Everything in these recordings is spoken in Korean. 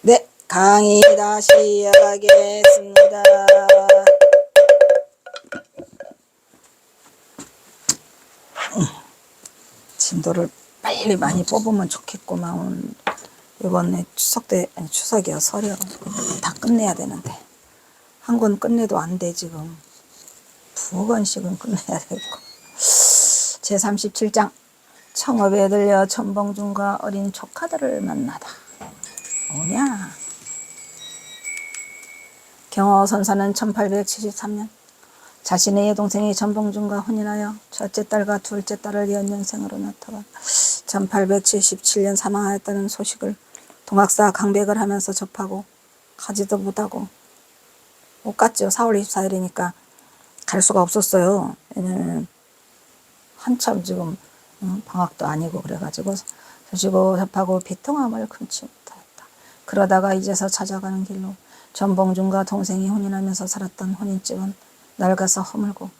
네, 강의 다시 이어가겠습니다. 진도를 빨리 많이 뽑으면 좋겠구만. 이번에 추석 때, 아니 추석이야, 설이야. 다 끝내야 되는데. 한 권 끝내도 안 돼, 지금. 두 권씩은 끝내야 되고. 제37장. 청업에 들려 천봉준과 어린 조카들을 만나다. 뭐냐? 경허선사는 1873년 자신의 여동생이 전봉준과 혼인하여 첫째 딸과 둘째 딸을 연년생으로 낳다가 1877년 사망하였다는 소식을 동학사 강백을 하면서 접하고 가지도 못하고 못 갔죠. 4월 24일이니까 갈 수가 없었어요. 왜냐면 한참 지금 방학도 아니고 그래가지고 소식을 접하고 비통함을 금치 못하였다. 그러다가 이제서 찾아가는 길로 전봉준과 동생이 혼인하면서 살았던 혼인집은 낡아서 허물고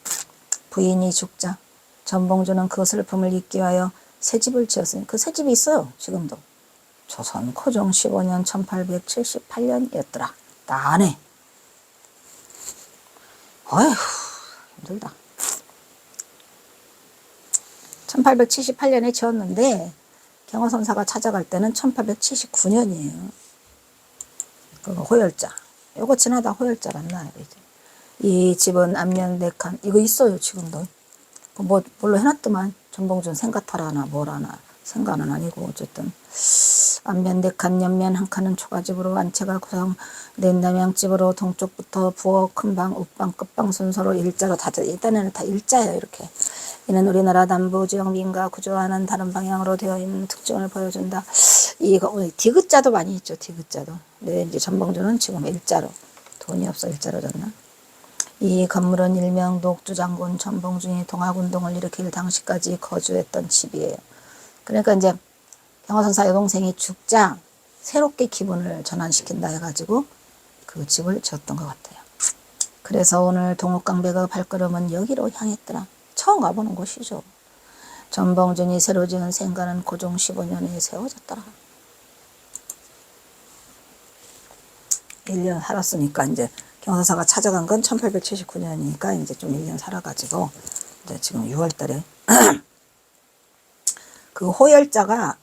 부인이 죽자 전봉준은 그 슬픔을 잊기 위하여 새집을 지었으니 그 새집이 있어요. 지금도. 조선 코종 15년 1878년이었더라. 나 안 해. 어휴 힘들다. 1878년에 지었는데 경허선사가 찾아갈 때는 1879년이에요. 그거 호열자. 요거 지나다 호열자 만나요. 이제. 이 집은 앞면 4칸. 이거 있어요 지금도. 뭐 뭘로 해놨더만. 전봉준 생가타라나 뭐라나. 생가는 아니고 어쨌든. 앞면 4칸, 옆면 1칸은 초가집으로 안채가 구성된 남양집으로 동쪽부터 부엌, 큰방, 웃방, 끝방 순서로 일자로 다 일단에는 다 일자예요. 이렇게. 이는 우리나라 남부지역 민가 구조와는 다른 방향으로 되어 있는 특징을 보여준다. 이거 디귿자도 많이 있죠. 디귿자도. 근데 이제 전봉준은 지금 일자로. 돈이 없어 일자로 졌나? 이 건물은 일명 녹주장군 전봉준이 동학운동을 일으킬 당시까지 거주했던 집이에요. 그러니까 이제 경허선사 여동생이 죽자 새롭게 기분을 전환시킨다 해가지고 그 집을 지었던 것 같아요. 그래서 오늘 동욱강백의 발걸음은 여기로 향했더라. 처음 가보는 곳이죠. 전봉준이 새로 지은 생가는 고종 15년에 세워졌더라. 1년 살았으니까 이제 경허선사가 찾아간 건 1879년이니까 이제 좀 1년 살아가지고 이제 지금 6월달에 그 호열자가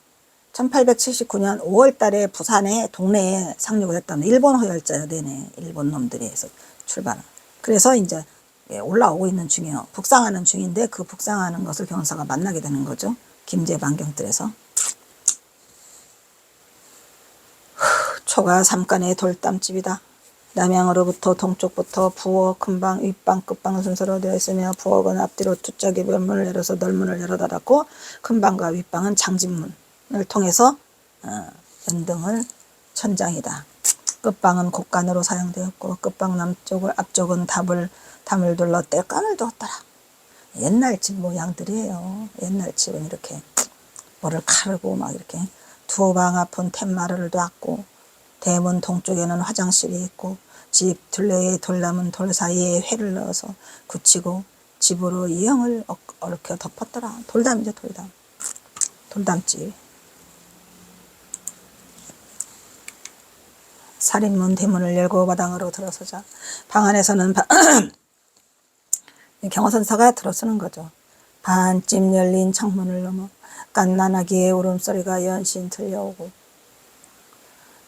1879년 5월달에 부산에 동네에 상륙을 했다는 일본 호열자야 되네. 일본 놈들이 해서 출발을. 그래서 이제 올라오고 있는 중이에요. 북상하는 중인데 그 북상하는 것을 경허선사가 만나게 되는 거죠. 김제 반경뜰에서. 초가 삼간의 돌담집이다. 남향으로부터 동쪽부터 부엌, 큰방, 윗방, 끝방 순서로 되어 있으며 부엌은 앞뒤로 두짝이 면문을 열어서 널문을 열어 닫았고 큰방과 윗방은 장진문을 통해서 연등을 천장이다. 끝방은 곡간으로 사용되었고 끝방 남쪽을 앞쪽은 담을 둘러 땔감을 두었더라. 옛날 집 모양들이에요. 옛날 집은 이렇게 뭐를 가르고 막 이렇게 두 방 앞은 툇마루를 놨고 대문 동쪽에는 화장실이 있고 집 둘레에 돌담은 돌 사이에 회를 넣어서 굳히고 집으로 이형을 얽혀 덮었더라. 돌담이죠 돌담. 돌담집. 살인문 대문을 열고 마당으로 들어서자 방 안에서는 경허선사가 들어서는 거죠. 반쯤 열린 창문을 넘어 갓난아기의 울음소리가 연신 들려오고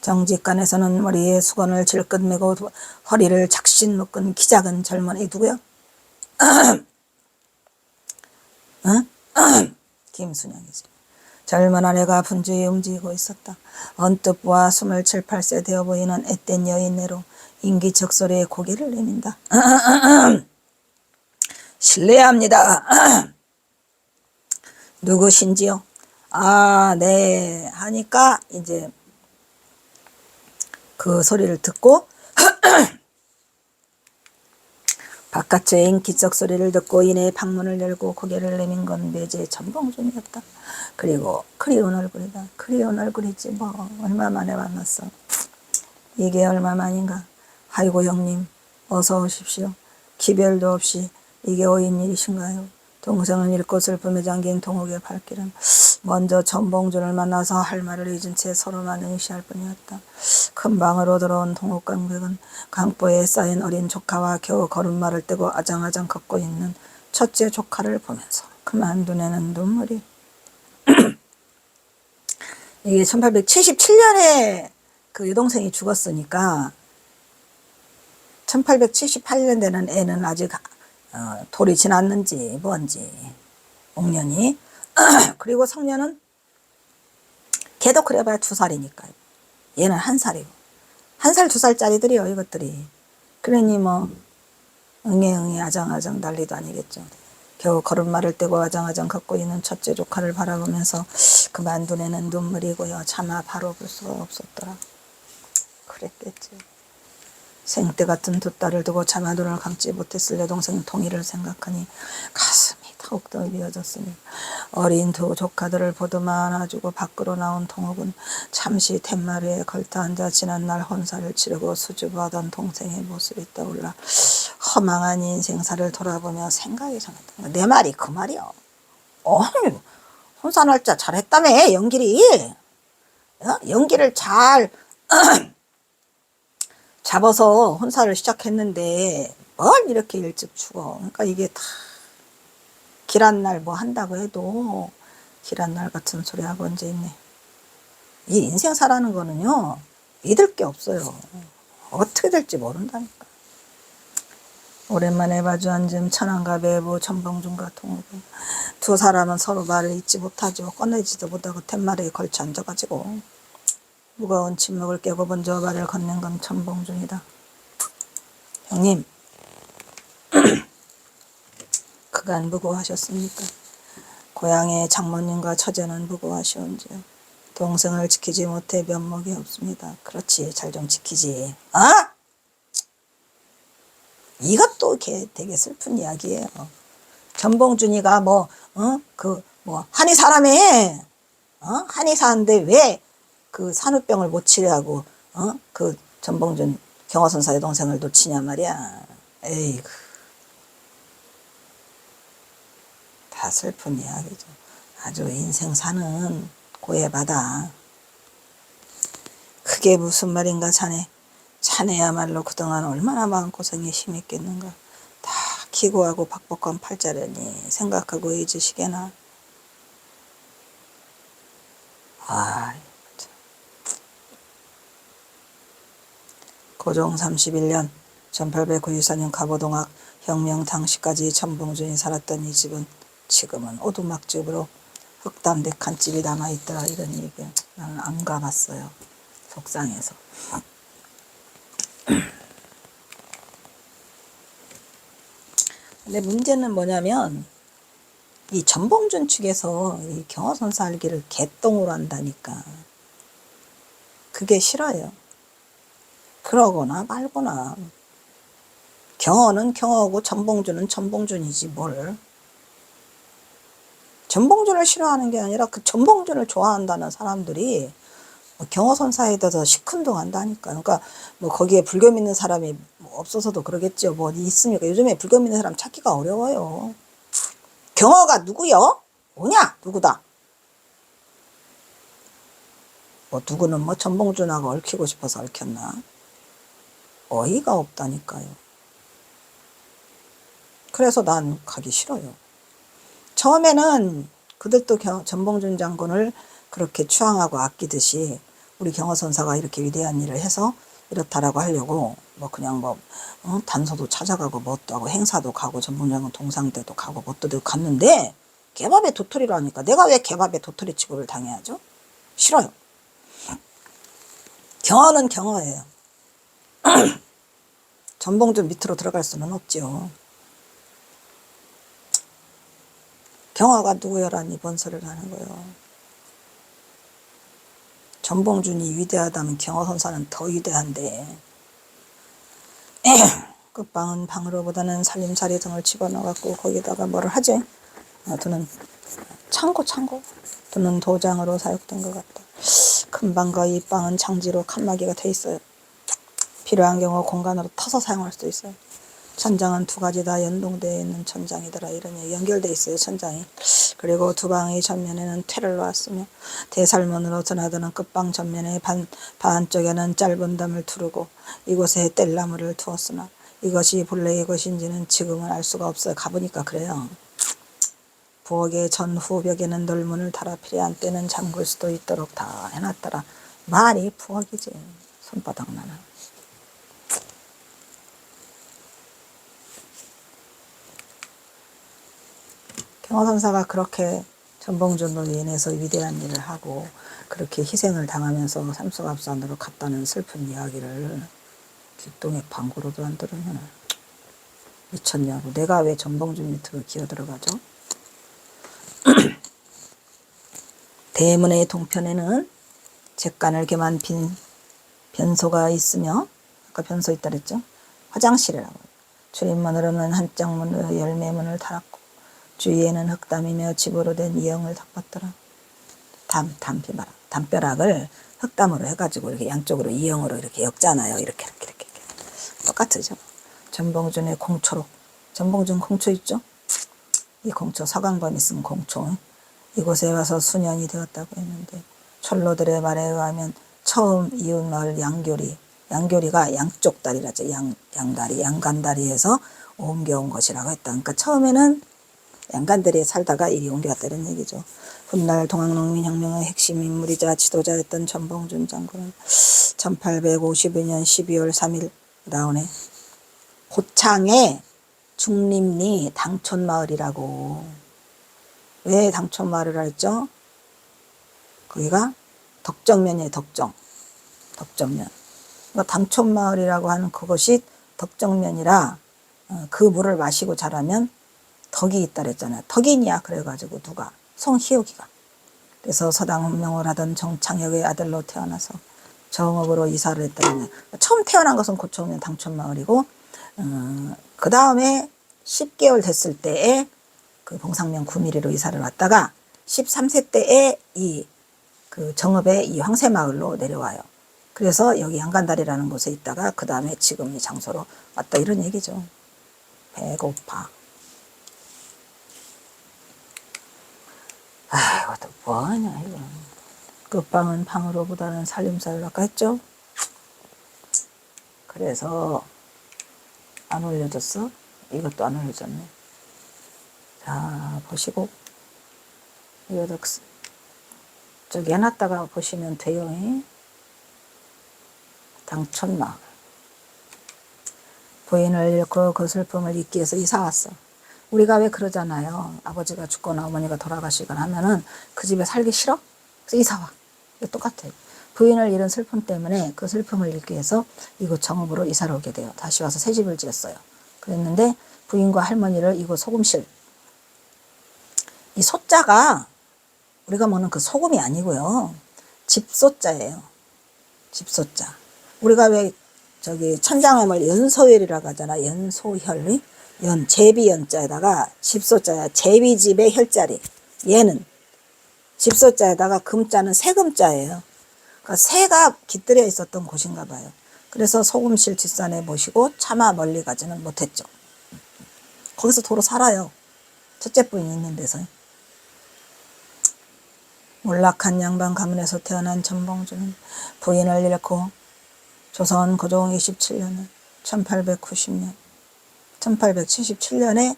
정직간에서는 머리에 수건을 질끈 매고 허리를 작신 묶은 키 작은 젊은이 누구요? 김순영이지. 젊은 아내가 분주히 움직이고 있었다. 언뜻 보아 27, 28세 되어 보이는 앳된 여인네로 인기척 소리에 고개를 내민다. 실례합니다. 누구신지요? 아, 네. 하니까 이제 그 소리를 듣고 바깥의 인기척 소리를 듣고 이내 방문을 열고 고개를 내민 건 매제 전봉준이었다. 그리고 그리운 얼굴이다. 그리운 얼굴이지 뭐 얼마 만에 만났어. 이게 얼마 만인가. 아이고 형님 어서 오십시오. 기별도 없이 이게 오인 일이신가요? 동생은 잃고 슬픔에 잠긴 동욱의 발길은 먼저 전봉준을 만나서 할 말을 잊은 채 서로만 응시할 뿐이었다. 큰 방으로 들어온 동욱 강백은 강보에 쌓인 어린 조카와 겨우 걸음마를 떼고 아장아장 걷고 있는 첫째 조카를 보면서 그만 눈에는 눈물이. 이게 1877년에 그 여동생이 죽었으니까 1878년 되는 애는 아직 돌이 지났는지 뭔지 5년이 그리고 성년은 걔도 그래봐야 2살이니까요. 얘는 1살이고 1살 2살짜리들이요 이것들이. 그러니 뭐 응애 아장아장 난리도 아니겠죠. 겨우 걸음마를 떼고 아장아장 걷고 있는 첫째 조카를 바라보면서 그만 눈에는 눈물이 고여 차마 바로 볼 수가 없었더라. 그랬겠지. 생때 같은 두 딸을 두고 차마 눈을 감지 못했을 여동생 동희를 생각하니 가슴이 더욱더 미어졌으니 어린 두 조카들을 보더만 안아주고 밖으로 나온 동욱은 잠시 툇마루에 걸터 앉아 지난날 혼사를 치르고 수줍어하던 동생의 모습이 떠올라 허망한 인생사를 돌아보며 생각이 전했다. 내 말이 그 말이야. 아니 혼사 날짜 잘했다며 연길이. 연기를 잘 잡아서 혼사를 시작했는데 뭘 이렇게 일찍 죽어. 그러니까 이게 다 길한 날 뭐 한다고 해도 길한 날 같은 소리 하고 언제 있네. 이 인생사라는 거는요 믿을 게 없어요. 어떻게 될지 모른다니까. 오랜만에 마주 앉은 천안과 매부 전봉준과 동욱은 두 사람은 서로 말을 잇지 못하죠. 꺼내지도 못하고 툇마루에 걸쳐 앉아가지고 무거운 침묵을 깨고 먼저 말을 건넨 건 전봉준이다. 형님, 그간 무고하셨습니까? 고향의 장모님과 처제는 무고하시온지요. 동생을 지키지 못해 면목이 없습니다. 그렇지, 잘 좀 지키지. 이것도 되게 슬픈 이야기예요. 전봉준이가 한의사라며. 한의사인데 왜 그 산후병을 못 치료하고 그 전봉준 경호선사의 동생을 놓치냐 말이야. 에이구. 다 슬픈 이야기죠. 아주 인생사는 고해바다. 그게 무슨 말인가 자네. 자네야말로 그동안 얼마나 마음고생이 심했겠는가. 다 기고하고 박복한 팔자려니 생각하고 잊으시게나. 고종 31년 1894년 갑오동학 혁명 당시까지 전봉준이 살았던 이 집은 지금은 오두막집으로 흑담백한 집이 남아있더라. 이런 얘기 나는 안 가봤어요. 속상해서. 근데 문제는 뭐냐면 이 전봉준 측에서 이 경호선사 알기를 개똥으로 한다니까. 그게 싫어요. 그러거나 말거나. 경호는 경호고 전봉준은 전봉준이지 뭘. 전봉준을 싫어하는 게 아니라 그 전봉준을 좋아한다는 사람들이 경호선사에 대해서 시큰둥한다니까. 그러니까 뭐 거기에 불교 믿는 사람이 없어서도 그러겠죠. 뭐 있습니까? 요즘에 불교 믿는 사람 찾기가 어려워요. 경호가 누구요? 뭐냐? 누구다? 뭐 누구는 뭐 전봉준하고 얽히고 싶어서 얽혔나? 어이가 없다니까요. 그래서 난 가기 싫어요. 처음에는 그들도 전봉준 장군을 그렇게 추앙하고 아끼듯이 우리 경호선사가 이렇게 위대한 일을 해서 이렇다라고 하려고 뭐 그냥 단소도 찾아가고 뭣도 하고 행사도 가고 전봉준 장군 동상대도 가고 뭣도 갔는데 개밥에 도토리로 하니까 내가 왜 개밥에 도토리 취급을 당해야죠? 싫어요. 경호는 경호예요. 전봉준 밑으로 들어갈 수는 없죠. 경호가 누구여라니 뭔 소리를 하는 거예요. 전봉준이 위대하다면 경호선사는 더 위대한데. 끝방은 방으로보다는 살림살이 등을 집어넣어갖고 거기다가 뭐를 하지? 두는 창고. 두는 도장으로 사육된 것 같다. 큰 방과 이 방은 장지로 칸막이가 돼 있어요. 필요한 경우 공간으로 터서 사용할 수도 있어요. 천장은 두 가지 다 연동되어 있는 천장이더라. 이런 연결되어 있어요. 천장이. 그리고 두 방의 전면에는 퇴를 놓았으며 대살문으로 드나드는 끝방 전면의 반쪽에는 짧은 담을 두르고 이곳에 뗄나무를 두었으나 이것이 본래의 것인지는 지금은 알 수가 없어요. 가보니까 그래요. 부엌의 전후 벽에는 널문을 달아 필요한 때는 잠글 수도 있도록 다 해놨더라. 말이 부엌이지. 손바닥 나나. 경호선사가 그렇게 전봉준으로 인해서 위대한 일을 하고 그렇게 희생을 당하면서 삼수갑산으로 갔다는 슬픈 이야기를 뒷동의 방구로도 안 들으면 미쳤냐고. 내가 왜 전봉준 밑으로 기어들어가죠? 대문의 동편에는 잿간을 겸한 빈 변소가 있으며, 아까 변소 있다 그랬죠? 화장실이라고. 출입문으로는 한짝문으로 열매문을 달았고 주위에는 흙담이며 집으로 된 이형을 덮었더라. 담벼락을 흙담으로 해가지고 이렇게 양쪽으로 이형으로 이렇게 엮잖아요. 이렇게. 똑같으죠. 전봉준의 공초록. 전봉준 공초 있죠? 이 공초, 서강범이 쓴 공초. 이곳에 와서 수년이 되었다고 했는데 철로들의 말에 의하면 처음 이웃마을 양교리가 양쪽 다리라죠. 양다리, 양간다리에서 옮겨온 것이라고 했다. 그러니까 처음에는 양간다리에 살다가 이리 옮겨갔다는 얘기죠. 훗날 동학농민혁명의 핵심 인물이자 지도자였던 전봉준 장군은 1852년 12월 3일 나오네. 고창의 중림리 당촌마을이라고. 왜 당촌마을이라 했죠? 거기가 덕정면이에요. 덕정면. 그러니까 당촌마을이라고 하는 그것이 덕정면이라 그 물을 마시고 자라면 덕이 있다 그랬잖아요. 덕이냐 그래가지고 누가? 송희옥이가. 그래서 서당문명을 하던 정창혁의 아들로 태어나서 정읍으로 이사를 했다면 처음 태어난 것은 고창면 당촌마을이고 그 다음에 10개월 됐을 때에 그 봉상면 구미리로 이사를 왔다가 13세 때에 그 정읍의 이 황새마을로 내려와요. 그래서 여기 양간다리라는 곳에 있다가 그 다음에 지금 이 장소로 왔다 이런 얘기죠. 배고파. 아이고 또 뭐하냐 이거. 끝방은 방으로보다는 살림살이를 아까 했죠. 그래서 안 올려줬어? 이것도 안 올려줬네. 자 보시고 이것도 저기 해놨다가 보시면 돼요. 당촌마을. 부인을 잃고 그 슬픔을 잊기 위해서 이사 왔어. 우리가 왜 그러잖아요. 아버지가 죽거나 어머니가 돌아가시거나 하면은 그 집에 살기 싫어? 그래서 이사 와. 이거 똑같아요. 부인을 잃은 슬픔 때문에 그 슬픔을 잊기 위해서 이곳 정읍으로 이사를 오게 돼요. 다시 와서 새 집을 지었어요. 그랬는데 부인과 할머니를 이곳 소금실. 이 소자가 우리가 먹는 그 소금이 아니고요. 집소자예요. 집소자. 우리가 왜 저기 천장염을 연소혈이라고 하잖아. 연소혈. 제비연자에다가 집소자야. 제비집의 혈자리. 얘는 집소자에다가 금자는 세금자예요. 그러니까 새가 깃들여 있었던 곳인가 봐요. 그래서 소금실 뒷산에 모시고 차마 멀리 가지는 못했죠. 거기서 도로 살아요. 첫째 부인이 있는 데서. 몰락한 양반 가문에서 태어난 전봉준은 부인을 잃고 조선 고종 27년은 1877년에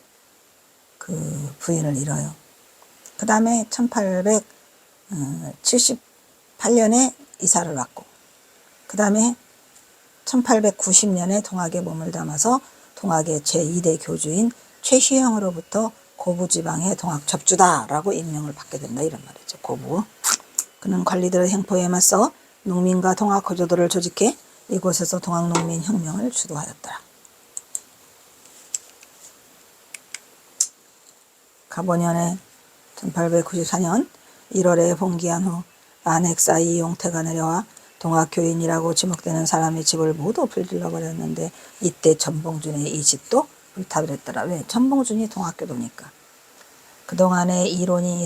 그 부인을 잃어요. 그 다음에 1878년에 이사를 왔고, 그 다음에 1890년에 동학에 몸을 담아서 동학의 제2대 교주인 최시형으로부터 고부지방의 동학 접주다라고 임명을 받게 된다 이런 말이죠. 고부. 그는 관리들의 행포에 맞서 농민과 동학 거조들을 조직해 이곳에서 동학농민혁명을 주도하였더라. 가보년에 1894년 1월에 봉기한 후 안핵사 이용태가 내려와 동학교인이라고 지목되는 사람의 집을 모두 불질러 버렸는데 이때 전봉준의 이 집도 불타버렸더라. 왜? 전봉준이 동학교도니까. 그동안에 이론은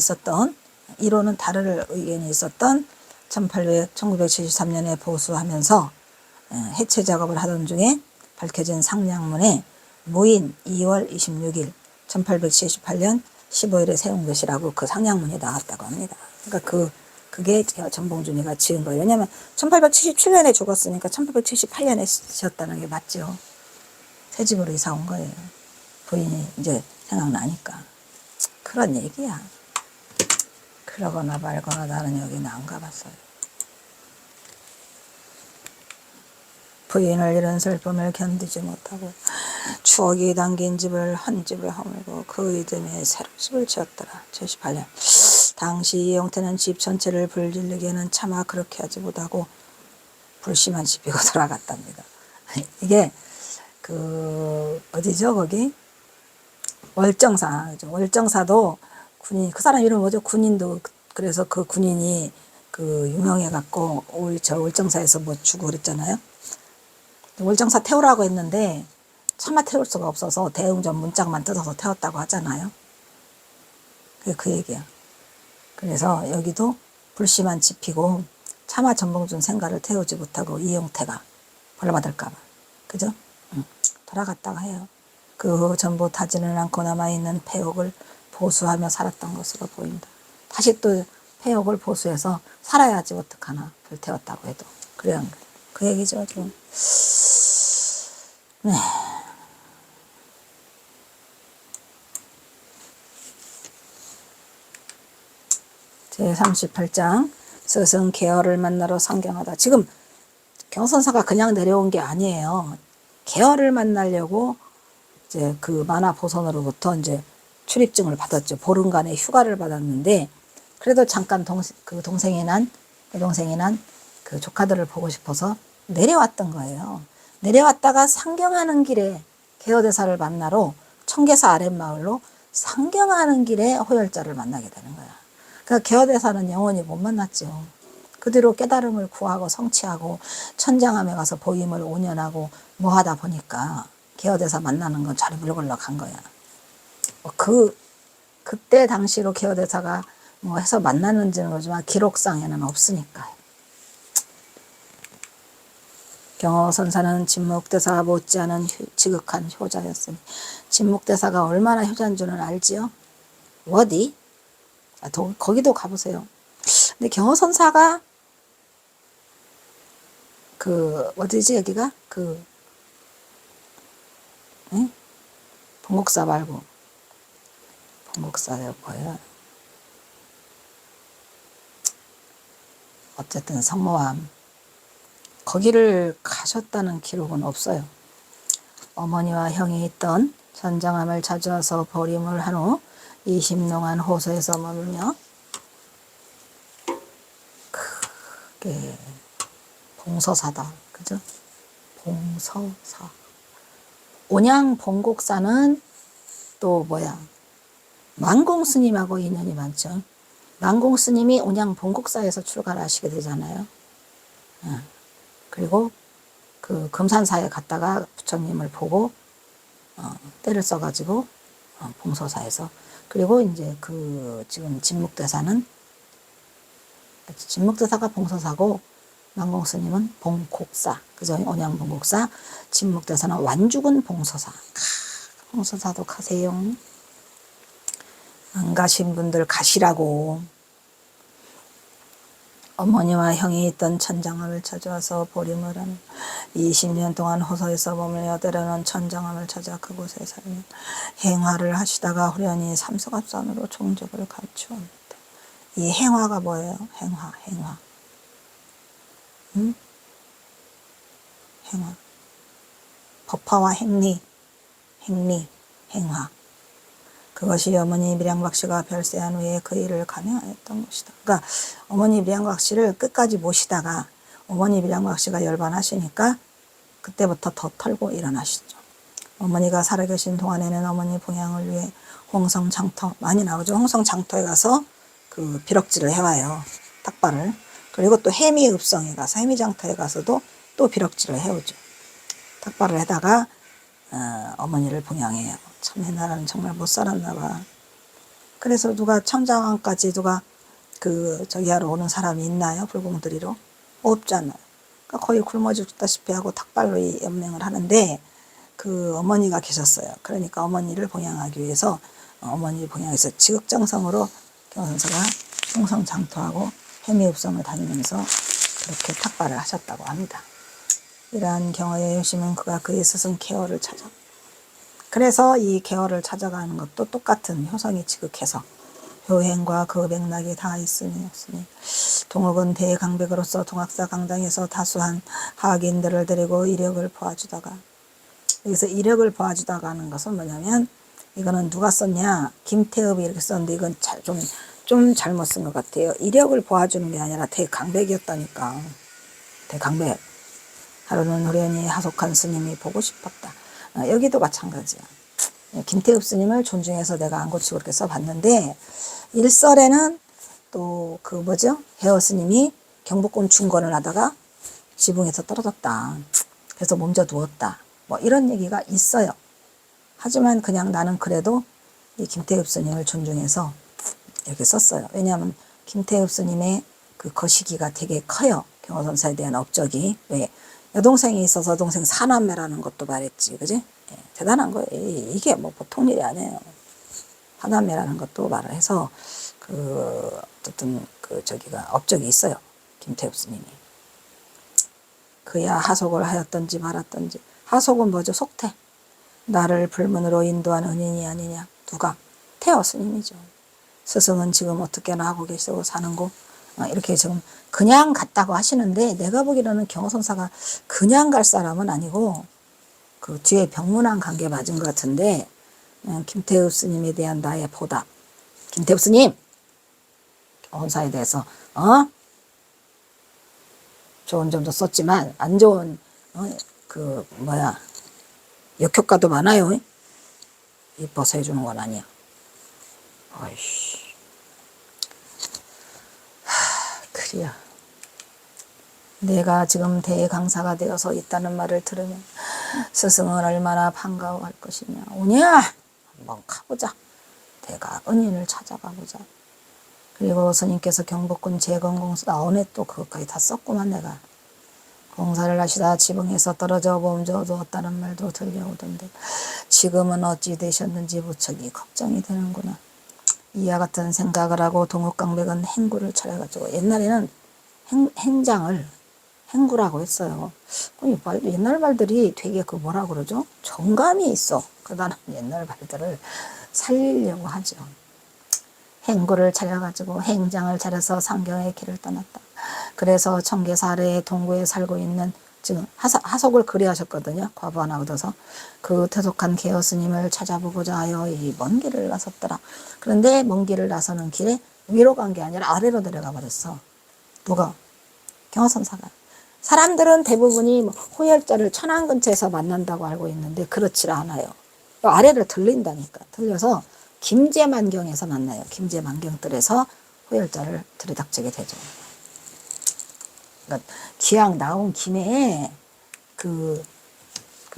다른 의견이 있었던 1973년에 보수하면서 해체 작업을 하던 중에 밝혀진 상량문에 무인 2월 26일 1878년 15일에 세운 것이라고 그 상냥문이 나왔다고 합니다. 그러니까 그게 전봉준이가 지은 거예요. 왜냐면 1877년에 죽었으니까 1878년에 지었다는 게 맞죠. 새 집으로 이사 온 거예요. 부인이 이제 생각나니까. 그런 얘기야. 그러거나 말거나 나는 여기는 안 가봤어요. 부인을 잃은 슬픔을 견디지 못하고 추억이 담긴 한 집을 허물고 그 이듬해 새로 집을 지었더라. 78년. 당시 이영태는 집 전체를 불질르기에는 차마 그렇게 하지 못하고 불씨만 지피고 돌아갔답니다. 이게 어디죠 거기? 월정사. 월정사도 군인, 그 사람 이름 뭐죠? 군인도, 그래서 그 군인이 유명해갖고 월정사에서 뭐 주고 그랬잖아요. 월정사 태우라고 했는데 차마 태울 수가 없어서 대웅전 문짝만 뜯어서 태웠다고 하잖아요. 그게 그 얘기야. 그래서 여기도 불씨만 지피고 차마 전봉준 생가를 태우지 못하고 이용태가 벌받을까봐. 그죠? 돌아갔다가 해요. 그 전부 타지는 않고 남아있는 폐옥을 보수하며 살았던 것으로 보인다. 다시 또 폐옥을 보수해서 살아야지 어떡하나. 불태웠다고 해도. 그래야 그 얘기죠. 좀. 네. 제38장 스승 계어를 만나러 상경하다. 지금 경선사가 그냥 내려온 게 아니에요. 계어를 만나려고 이제 그 만화 보선으로부터 이제 출입증을 받았죠. 보름간의 휴가를 받았는데 그래도 잠깐 동생이 난 그 조카들을 보고 싶어서 내려왔던 거예요. 내려왔다가 상경하는 길에 계어대사를 만나러 청계사 아랫마을로 상경하는 길에 호열자를 만나게 되는 거야. 그러니까 계어대사는 영원히 못 만났죠. 그 뒤로 깨달음을 구하고 성취하고 천장암에 가서 보임을 5년하고 뭐 하다 보니까 계어대사 만나는 건 저리 물걸러 간 거야. 그때 당시로 계어대사가 뭐 해서 만났는지는 모르지만 기록상에는 없으니까요. 경허선사는 진묵대사가 못지않은 지극한 효자였으니 진묵대사가 얼마나 효자인 줄은 알지요? 어디? 거기도 가보세요. 근데 경허선사가 어디지 여기가? 응? 봉곡사 말고 봉곡사가 뭐야? 어쨌든 성모암 거기를 가셨다는 기록은 없어요. 어머니와 형이 있던 전장암을 찾아와서 보림을 한 후 20농한 호소에서 머물며 그게 봉서사다. 그죠? 봉서사. 온양 봉곡사는 또 뭐야? 만공스님하고 인연이 많죠. 만공스님이 온양 봉곡사에서 출가를 하시게 되잖아요. 그리고 금산사에 갔다가 부처님을 보고 때를 써가지고 봉서사에서 그리고 이제 지금 진묵대사는 진묵대사가 봉서사고 만공스님은 봉곡사 그죠? 온양 봉곡사 진묵대사는 완죽은 봉서사. 봉서사도 가세요. 안 가신 분들 가시라고. 어머니와 형이 있던 천장암을 찾아와서 보림을 하며 20년 동안 호소에서 머물며 때로는 천장암을 찾아 그곳에 살며 행화를 하시다가 후련히 삼서갑산으로 종적을 갖추었다. 이 행화가 뭐예요? 행화. 응? 행화. 법화와 행리, 행화. 그것이 어머니 밀양박씨가 별세한 후에 그 일을 감행하였던 것이다. 그러니까 어머니 밀양박씨를 끝까지 모시다가 어머니 밀양박씨가 열반하시니까 그때부터 더 털고 일어나시죠. 어머니가 살아계신 동안에는 어머니 봉양을 위해 홍성장터 많이 나오죠. 홍성장터에 가서 비럭질을 해와요. 탁발을. 그리고 또 해미읍성에 가서 해미장터에 가서도 또 비럭질을 해오죠. 탁발을 해다가 어머니를 봉양해요. 참 옛날에는 정말 못 살았나 봐. 그래서 누가 천장암까지 누가 저기 하러 오는 사람이 있나요? 불공들이로? 없잖아요. 그러니까 거의 굶어 죽다시피 하고 탁발로 이 연맹을 하는데 그 어머니가 계셨어요. 그러니까 어머니를 봉양하기 위해서 어머니를 봉양해서 지극정성으로 경선사가 충성장토하고 해미읍성을 다니면서 그렇게 탁발을 하셨다고 합니다. 이러한 경어의 효심은 그가 그의 스승 개어를 찾아. 그래서 이 개어를 찾아가는 것도 똑같은 효성이 지극해서 효행과 그 맥락이 다 있으니 없으니 동욱은 대강백으로서 동학사 강당에서 다수한 하악인들을 데리고 이력을 보아주다가, 여기서 이력을 보아주다가 하는 것은 뭐냐면, 이거는 누가 썼냐, 김태읍이 이렇게 썼는데 이건 좀 잘못 쓴 것 같아요. 이력을 보아주는 게 아니라 대강백이었다니까. 대강백. 하루는 호련히 하속한 스님이 보고 싶었다. 여기도 마찬가지야. 김태읍 스님을 존중해서 내가 안 고치고 그렇게 써봤는데, 일설에는 또 그 뭐죠? 해어 스님이 경복궁 중건을 하다가 지붕에서 떨어졌다. 그래서 몸져 누웠다. 뭐 이런 얘기가 있어요. 하지만 그냥 나는 그래도 이 김태읍 스님을 존중해서 이렇게 썼어요. 왜냐하면 김태읍 스님의 그 거시기가 되게 커요. 경어선사에 대한 업적이. 왜? 여동생이 있어서 동생 사남매라는 것도 말했지. 그지? 예, 대단한 거예요. 이게 뭐 보통 일이 아니에요. 사남매라는 것도 말을 해서, 어쨌든, 저기가 업적이 있어요. 김태읍 스님이. 그야 하속을 하였던지 말았던지. 하속은 뭐죠? 속태. 나를 불문으로 인도한 은인이 아니냐. 누가? 태어 스님이죠. 스승은 지금 어떻게나 하고 계시고 사는고. 이렇게 지금 그냥 갔다고 하시는데, 내가 보기로는 경어선사가 그냥 갈 사람은 아니고, 그 뒤에 병문안 간 게 맞은 것 같은데, 김태읍 스님에 대한 나의 보답. 김태읍 스님! 경어선사에 대해서, 좋은 점도 썼지만, 안 좋은, 역효과도 많아요. 이뻐서 해주는 건 아니야. 아이씨. 그래야. 내가 지금 대강사가 되어서 있다는 말을 들으면 스승은 얼마나 반가워할 것이냐. 오냐? 한번 가보자. 내가 은인을 찾아가보자. 그리고 스님께서 경복궁 재건공사 언에 또 그것까지 다 썼구만. 내가 공사를 하시다 지붕에서 떨어져 몸져 두었다는 말도 들려오던데 지금은 어찌 되셨는지 무척이 걱정이 되는구나. 이와 같은 생각을 하고 동욱강백은 행구를 차려가지고, 옛날에는 행장을 행구라고 했어요. 옛날 말들이 되게 뭐라 그러죠? 정감이 있어. 나는 옛날 말들을 살리려고 하죠. 행구를 차려가지고 행장을 차려서 상경의 길을 떠났다. 그래서 청계사 아래의 동구에 살고 있는, 지금 하속을 그리하셨거든요. 과부하나 얻어서. 그 퇴속한 개어 스님을 찾아보고자 하여 이 먼 길을 나섰더라. 그런데 먼 길을 나서는 길에 위로 간 게 아니라 아래로 내려가 버렸어. 누가? 경어선사가. 사람들은 대부분이 호열자를 천안 근처에서 만난다고 알고 있는데 그렇지 않아요. 아래를 들린다니까. 들려서 김제만경에서 만나요. 김제만경뜰에서 호열자를 들이닥치게 되죠. 그러니까 기왕 나온 김에 그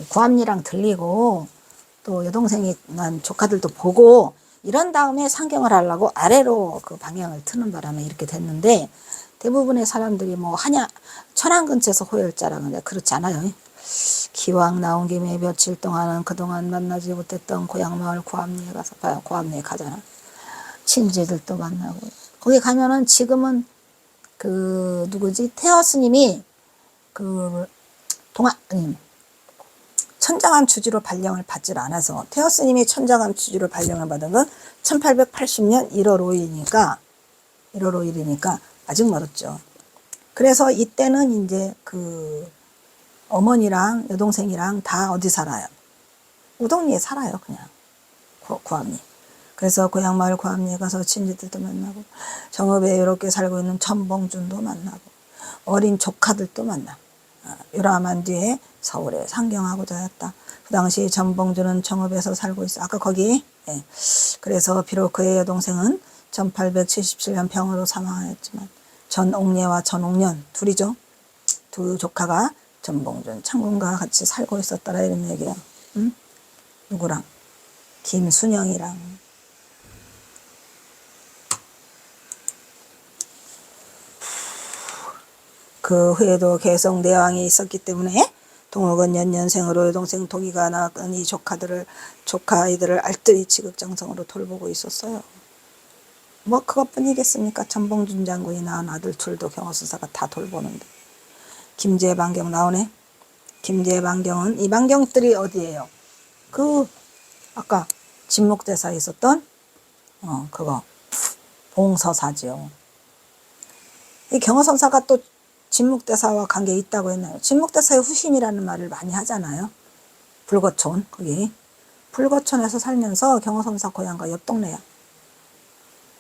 고암리랑 들리고 또 여동생이 난 조카들도 보고 이런 다음에 상경을 하려고 아래로 그 방향을 트는 바람에 이렇게 됐는데, 대부분의 사람들이 천안 근처에서 호열자라는데 그렇지 않아요. 기왕 나온 김에 며칠 동안은 그동안 만나지 못했던 고향마을 고암리에 가서 봐요. 고암리에 가잖아. 친지들도 만나고. 거기 가면은 지금은 태어 스님이 천장암 주지로 발령을 받질 않아서, 태어 스님이 천장암 주지로 발령을 받은 건 1880년 1월 5일이니까 아직 멀었죠. 그래서 이때는 이제 어머니랑 여동생이랑 다 어디 살아요? 우동리에 살아요, 그냥. 고암리. 그래서 고향마을 고암리에 가서 친지들도 만나고, 정읍에 이렇게 살고 있는 전봉준도 만나고, 어린 조카들도 만나고, 요람한 뒤에 서울에 상경하고자 했다. 그 당시 전봉준은 정읍에서 살고 있어. 아까 거기. 예. 그래서 비록 그의 여동생은 1877년 병으로 사망하였지만 전옥례와 전옥년 둘이죠. 두 조카가 전봉준 창군과 같이 살고 있었더라, 이런 얘기예요. 응? 누구랑? 김순영이랑. 그 후에도 계속 내왕이 있었기 때문에 동욱은 연년생으로 여동생 동이가 낳은 이 조카 아이들을 알뜰히 지극정성으로 돌보고 있었어요. 뭐 그것뿐이겠습니까? 전봉준 장군이 낳은 아들 둘도 경호선사가 다 돌보는데. 김제 만경 나오네. 김제 만경은 이 만경들이 어디예요? 그 아까 진목대사에 있었던 그거 봉서사지요. 이 경호선사가 또 진목대사와 관계 있다고 했나요? 진목대사의 후신이라는 말을 많이 하잖아요. 불거촌 거기 불거촌에서 살면서 경호선사 고향과 옆 동네야.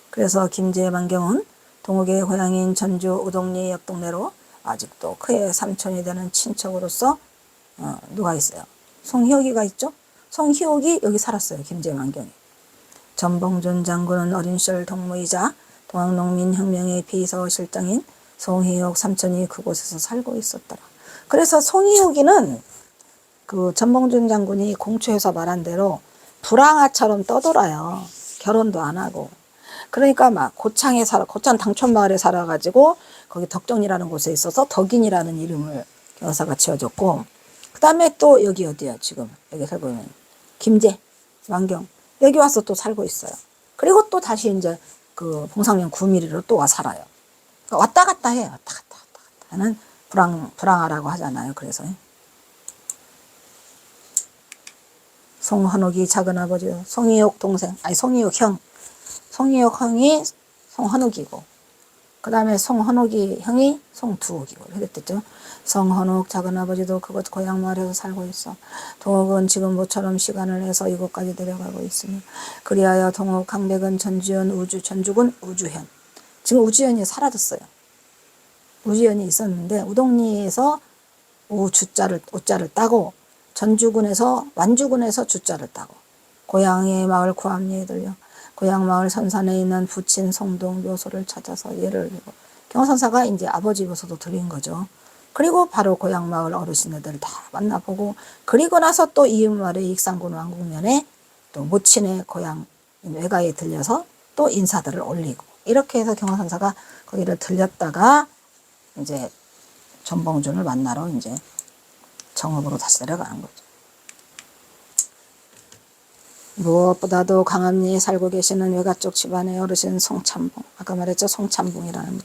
그래서 김제 만경은 동욱의 고향인 전주 우동리 옆 동네로 아직도 그의 삼촌이 되는 친척으로서 누가 있어요? 송희옥이가 있죠? 송희옥이 여기 살았어요. 김제 만경이. 전봉준 장군은 어린 시절 동무이자 동학농민혁명의 비서실장인 송희옥 삼촌이 그곳에서 살고 있었더라. 그래서 송희옥이는 그 전봉준 장군이 공초에서 말한 대로 불황아처럼 떠돌아요. 결혼도 안 하고. 그러니까 막 고창 당촌마을에 살아가지고 거기 덕정이라는 곳에 있어서 덕인이라는 이름을 여사가 지어줬고, 그 다음에 또 여기 어디야 지금 여기 살고 있는 김제 만경 여기 와서 또 살고 있어요. 그리고 또 다시 이제 그 봉상면 구미리로 또 와 살아요. 그러니까 왔다 갔다 해요. 왔다 갔다 하는 불황아라고 하잖아요. 그래서 송헌옥이 작은아버지, 송희옥 동생, 아니 송희옥 형, 송희옥 형이 송헌옥이고, 그 다음에 송헌옥이 형이 송두옥이고 그랬댔죠. 송헌옥 작은아버지도 그곳 고향 마을에서 살고 있어. 동욱은 지금 모처럼 시간을 내서 이곳까지 내려가고 있으니 그리하여 동욱 강백은 전주군 우주현. 지금 우주현이 사라졌어요. 우주현이 있었는데 우동리에서 우자를 따고 전주군에서 완주군에서 주자를 따고 고향의 마을 구암리에 들려 고향 마을 선산에 있는 부친 성동 묘소를 찾아서 예를 들고 경호선사가 이제 아버지 묘소도 들린 거죠. 그리고 바로 고향 마을 어르신들 다 만나보고, 그리고 나서 또 이웃마을의 익산군 왕궁면에 또 모친의 고향 외가에 들려서 또 인사들을 올리고, 이렇게 해서 경호선사가 거기를 들렸다가 이제 전봉준을 만나러 이제 정읍으로 다시 내려가는 거죠. 무엇보다도 강암리에 살고 계시는 외가 쪽 집안의 어르신 송참봉, 아까 말했죠. 송참봉이라는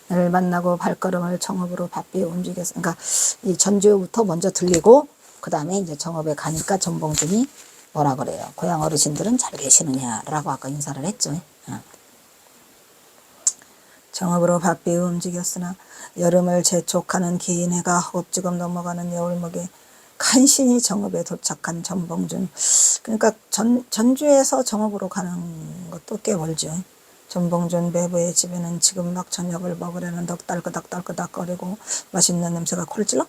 분을 만나고 발걸음을 정읍으로 바삐 움직였어요. 그러니까 이 전주부터 먼저 들리고 그 다음에 이제 정읍에 가니까 전봉준이 뭐라 그래요? 고향 어르신들은 잘 계시느냐라고 아까 인사를 했죠. 정읍으로 바삐 움직였으나 여름을 재촉하는 긴 해가 허겁지겁 넘어가는 여울목에 간신히 정읍에 도착한 전봉준. 그러니까 전주에서 정읍으로 가는 것도 꽤 멀죠. 전봉준 배부의 집에는 지금 막 저녁을 먹으려는 덕 딸끄닥거리고 맛있는 냄새가 코를 찔러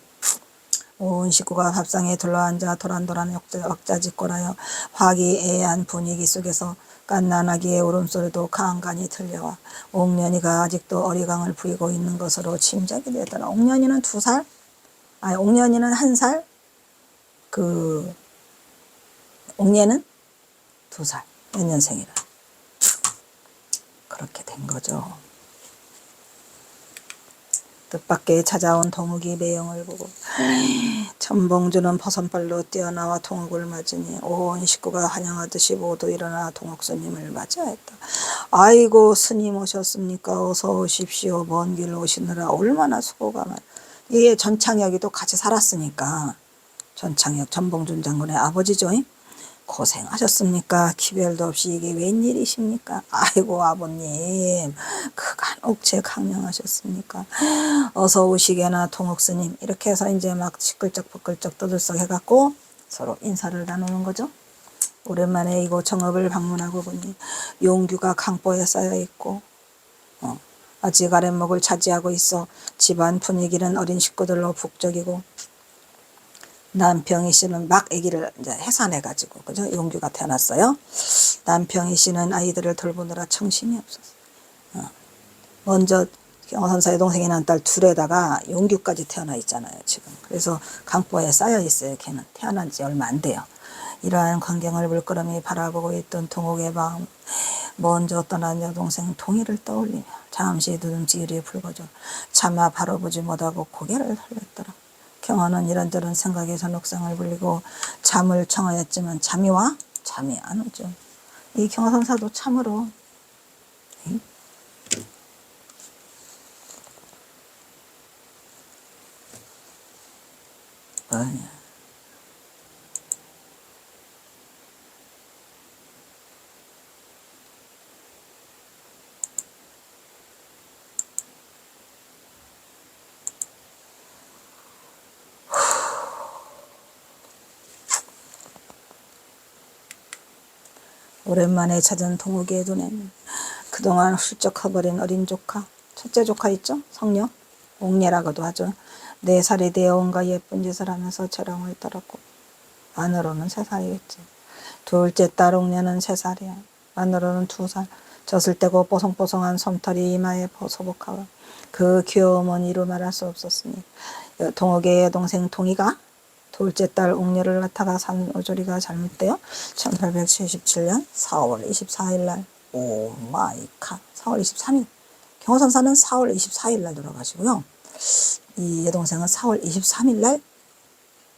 온 식구가 밥상에 둘러앉아 도란도란 왁자지껄하여 화기애애한 분위기 속에서 깐난아기의 울음소리도 간간히 들려와 옥년이가 아직도 어리광을 부리고 있는 것으로 짐작이 되더라. 옥년이는 2살? 아니 옥년이는 1살? 옥년은 2살. 몇 년생이라. 그렇게 된 거죠. 뜻밖의 찾아온 동욱이 매형을 보고 전봉준은 버선발로 뛰어나와 동욱을 맞으니 온 식구가 환영하듯이 모두 일어나 동욱 스님을 맞이하였다. 아이고 스님 오셨습니까? 어서 오십시오. 먼 길 오시느라 얼마나 수고가 많. 이게 전창혁이도 같이 살았으니까 전창혁 전봉준 장군의 아버지죠. 고생하셨습니까? 기별도 없이 이게 웬일이십니까? 아이고 아버님 그간 옥체 강령하셨습니까? 어서 오시게나 동욱 스님. 이렇게 해서 이제 막 시끌쩍부끌쩍 떠들썩 해갖고 서로 인사를 나누는 거죠. 오랜만에 이곳 정읍을 방문하고 보니 용규가 강보에 쌓여 있고 아직 아랫목을 차지하고 있어 집안 분위기는 어린 식구들로 북적이고, 남평희 씨는 막 아기를 이제 해산해가지고, 그죠? 용규가 태어났어요. 남평희 씨는 아이들을 돌보느라 정신이 없었어요. 먼저 경호선사의 동생이 낳은 딸 둘에다가 용규까지 태어나 있잖아요, 지금. 그래서 강보에 쌓여 있어요, 걔는. 태어난 지 얼마 안 돼요. 이러한 광경을 물끄러미 바라보고 있던 동욱의 마음, 먼저 떠난 여동생 동희를 떠올리며 잠시 눈물이 붉어져 차마 바라보지 못하고 고개를 돌렸더라. 경화는 이런저런 생각에 전옥상을 불리고 잠을 청하였지만 잠이 와? 잠이 안 오죠. 이 경화선사도 참으로 뭐냐. 오랜만에 찾은 동욱이의 눈에는 그동안 훌쩍 커버린 어린 조카, 첫째 조카 있죠? 성녀, 옥녀라고도 하죠. 4살이 되어 온갖 예쁜 짓을 하면서 재롱을 떨었고 마누로는 3살이겠지. 둘째 딸 옥녀는 3살이야. 마누로는 2살. 젖을 떼고 뽀송뽀송한 솜털이 이마에 소복하고 그 귀여움은 이루 말할 수 없었으니 동욱의 동생 동이가 둘째 딸 옥녀를 낳다가 산 오조리가 잘못되어 1877년 4월 24일 날 오 마이 갓 4월 23일 경호선사는 4월 24일 날 돌아가시고요. 이 여동생은 4월 23일 날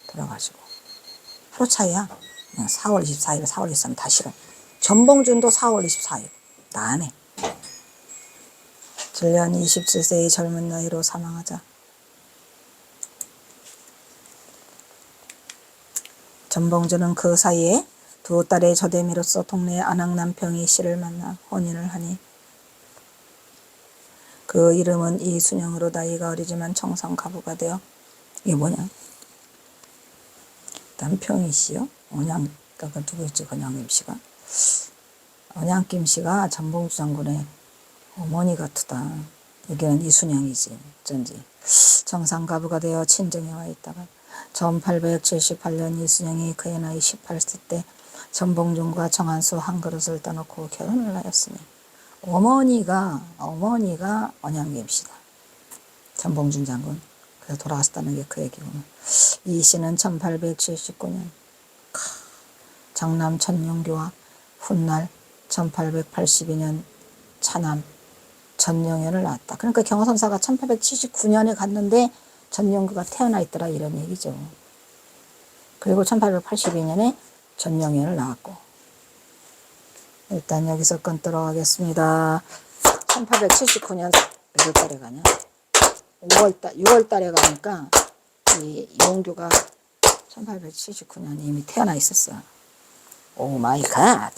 돌아가시고 하루 차이야. 그냥 4월 24일 4월 23일 다 싫어. 전봉준도 4월 24일 나네. 질년 27세의 젊은 나이로 사망하자 전봉준은 그 사이에 2 딸의 저대미로서 동네 안악남평이 씨를 만나 혼인을 하니 그 이름은 이순영으로 나이가 어리지만 청산가부가 되어 이게 뭐냐? 남평이 씨요? 언양가 누구였지? 언양김 씨가? 언양김 씨가 전봉주 장군의 어머니 같다. 여기는 이순영이지. 어쩐지. 청산가부가 되어 친정에 와 있다가 1878년 이순영이 그의 나이 18세 때 전봉준과 정한수 한 그릇을 떠놓고 결혼을 하였으니 어머니가 언양김 씨다. 전봉준 장군. 그래서 돌아왔다는 게 그 얘기구나. 이 씨는 1879년 장남 전용교와 훗날 1882년 차남 전용현을 낳았다. 그러니까 경호선사가 1879년에 갔는데 전용규가 태어나 있더라 이런 얘기죠. 그리고 1882년에 전용현을 낳았고 일단 여기서 끊도록 하겠습니다. 1879년 몇 월달에 가냐? 6월달에 가니까 이 용규가 1879년에 이미 태어나 있었어. 오 마이 갓.